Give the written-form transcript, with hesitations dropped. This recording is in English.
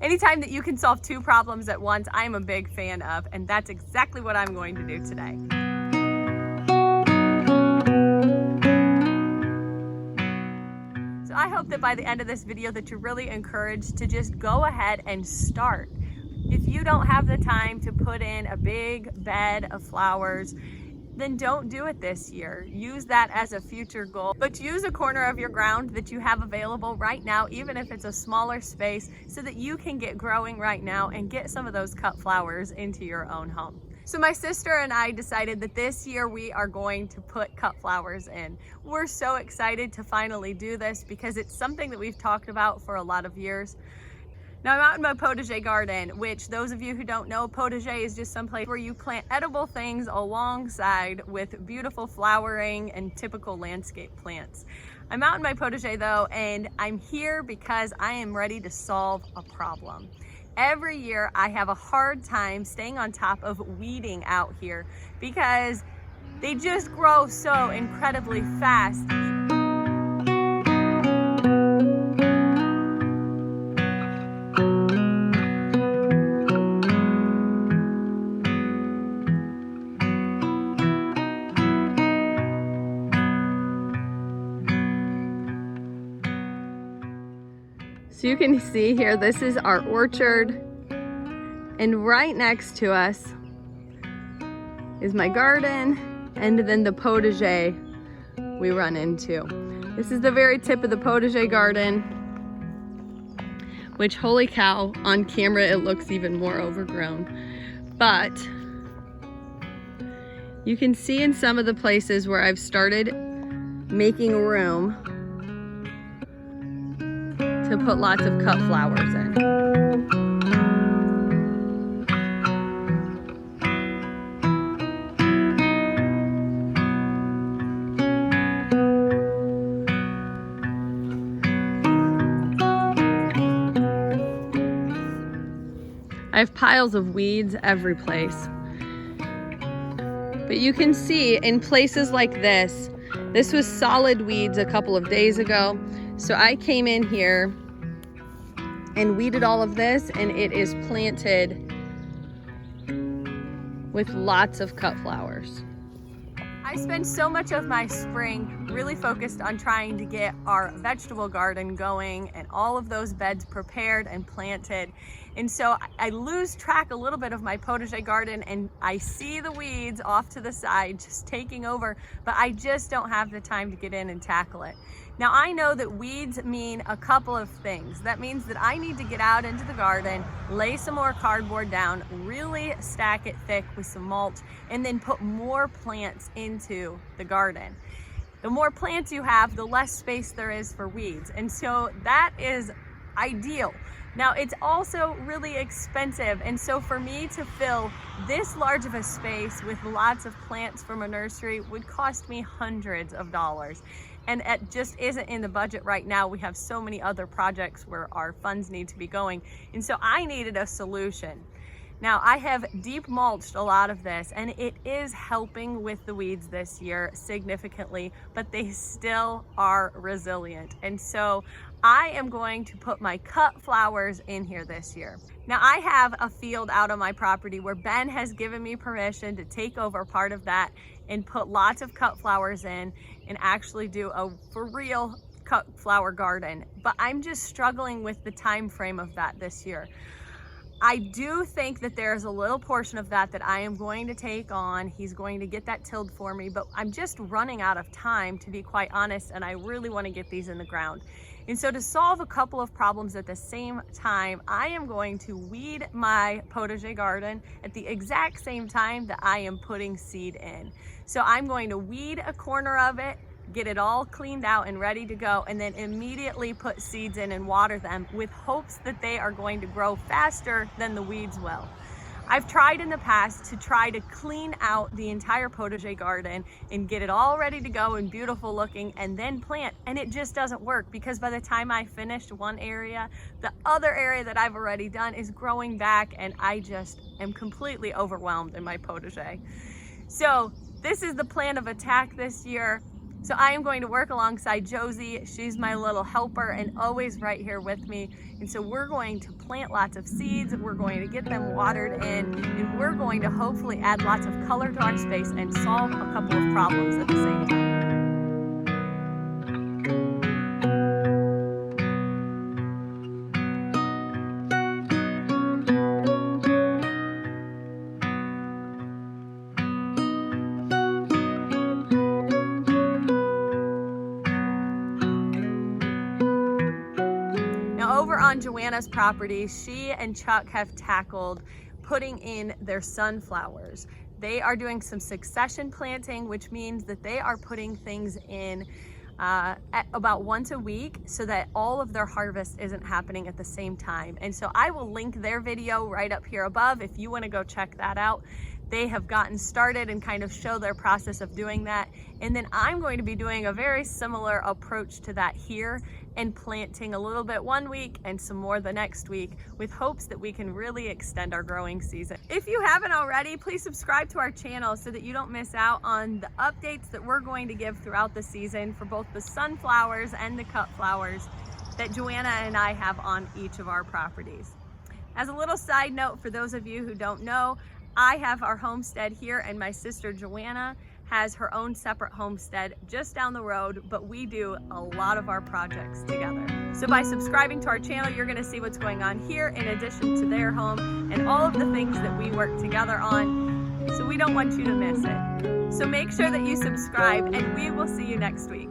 Anytime that you can solve two problems at once, I'm a big fan of, and that's exactly what I'm going to do today. So I hope that by the end of this video that you're really encouraged to just go ahead and start. If you don't have the time to put in a big bed of flowers, then don't do it this year. Use that as a future goal, but use a corner of your ground that you have available right now, even if it's a smaller space, so that you can get growing right now and get some of those cut flowers into your own home. So my sister and I decided that this year we are going to put cut flowers in. We're so excited to finally do this because it's something that we've talked about for a lot of years. Now I'm out in my potager garden, which those of you who don't know, potager is just some place where you plant edible things alongside with beautiful flowering and typical landscape plants. I'm out in my potager though, and I'm here because I am ready to solve a problem. Every year I have a hard time staying on top of weeding out here because they just grow so incredibly fast. So you can see here, this is our orchard, and right next to us is my garden, and then the potager we run into. This is the very tip of the potager garden, which, holy cow, on camera it looks even more overgrown. But you can see in some of the places where I've started making room to put lots of cut flowers in. I have piles of weeds every place. But you can see in places like this was solid weeds a couple of days ago. So I came in here and weeded all of this, and it is planted with lots of cut flowers. I spend so much of my spring really focused on trying to get our vegetable garden going and all of those beds prepared and planted. And so I lose track a little bit of my potager garden, and I see the weeds off to the side just taking over, but I just don't have the time to get in and tackle it. Now I know that weeds mean a couple of things. That means that I need to get out into the garden, lay some more cardboard down, really stack it thick with some mulch, and then put more plants into the garden. The more plants you have, the less space there is for weeds. And so that is ideal. Now it's also really expensive, and so for me to fill this large of a space with lots of plants from a nursery would cost me hundreds of dollars, and it just isn't in the budget right now. We have so many other projects where our funds need to be going, and so I needed a solution. Now I have deep mulched a lot of this, and it is helping with the weeds this year significantly, but they still are resilient. And so I am going to put my cut flowers in here this year. Now I have a field out on my property where Ben has given me permission to take over part of that and put lots of cut flowers in and actually do a for real cut flower garden. But I'm just struggling with the time frame of that this year. I do think that there's a little portion of that I am going to take on. He's going to get that tilled for me, but I'm just running out of time, to be quite honest, and I really want to get these in the ground. And so to solve a couple of problems at the same time, I am going to weed my potager garden at the exact same time that I am putting seed in. So I'm going to weed a corner of it, get it all cleaned out and ready to go, and then immediately put seeds in and water them with hopes that they are going to grow faster than the weeds will. I've tried in the past to try to clean out the entire potager garden and get it all ready to go and beautiful looking and then plant, and it just doesn't work because by the time I finished one area, the other area that I've already done is growing back, and I just am completely overwhelmed in my potager. So this is the plan of attack this year. So I am going to work alongside Josie. She's my little helper and always right here with me. And so we're going to plant lots of seeds, we're going to get them watered in, and we're going to hopefully add lots of color to our space and solve a couple of problems at the same time. Over on Joanna's property, she and Chuck have tackled putting in their sunflowers. They are doing some succession planting, which means that they are putting things in at about once a week so that all of their harvest isn't happening at the same time. And so I will link their video right up here above if you want to go check that out. They have gotten started and kind of show their process of doing that. And then I'm going to be doing a very similar approach to that here and planting a little bit one week and some more the next week with hopes that we can really extend our growing season. If you haven't already, please subscribe to our channel so that you don't miss out on the updates that we're going to give throughout the season for both the sunflowers and the cut flowers that Joanna and I have on each of our properties. As a little side note, for those of you who don't know, I have our homestead here and my sister Joanna has her own separate homestead just down the road, but we do a lot of our projects together. So by subscribing to our channel, you're gonna see what's going on here in addition to their home and all of the things that we work together on. So we don't want you to miss it. So make sure that you subscribe and we will see you next week.